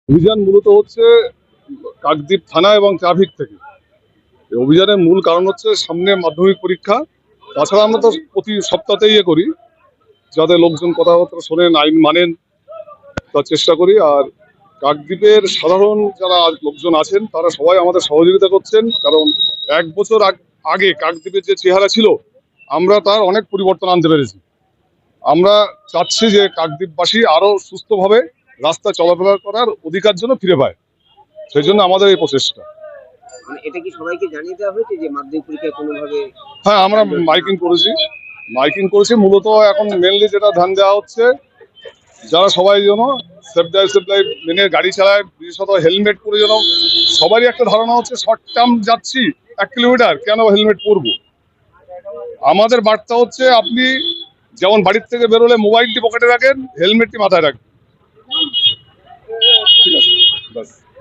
অভিযান মূলত হচ্ছে কাকদ্বীপ থানা এবং ট্রাফিক থেকে। এই অভিযানের মূল কারণ হচ্ছে সামনে মাধ্যমিক পরীক্ষা। তাছাড়া আমরা তো প্রতি সপ্তাহতেই করি, যাতে লোকজন কথাবার্তা শোনেন, আইন মানেন, তার চেষ্টা করি। আর কাকদ্বীপের সাধারণ যারা লোকজন আছেন তারা সবাই আমাদের সহযোগিতা করছেন, কারণ 1 বছর আগে কাকদ্বীপের যে চেহারা ছিল আমরা তার অনেক পরিবর্তন আনতে পেরেছি। আমরা চাচ্ছি যে কাকদ্বীপবাসী আরো সুস্থভাবে রাস্তা চলাফেরা করার অধিকার জন্য ফিরে পায়, সেই জন্য আমাদের এই প্রচেষ্টা। মানে এটা কি সবাইকে জানিয়ে দেওয়া হয়েছে যে মাধ্যমিক পরীক্ষায় কোনোভাবে হ্যাঁ, আমরা মাইকিং করেছি। মূলত এখন মেনলি যেটা ধ্যান দেওয়া হচ্ছে, যারা সবাই যেন সেফ ড্রাইভ মেনে গাড়ি চালায়, বিশেষত হেলমেট পরে যেন। সবারই একটা ধারণা হচ্ছে শর্ট টার্ম যাচ্ছি 1 কিলোমিটার, কেন হেলমেট পরবো। আমাদের বার্তা হচ্ছে আপনি যেমন বাড়ির থেকে বেরোলে মোবাইলটি পকেটে রাখেন, হেলমেটটি মাথায় রাখবেন।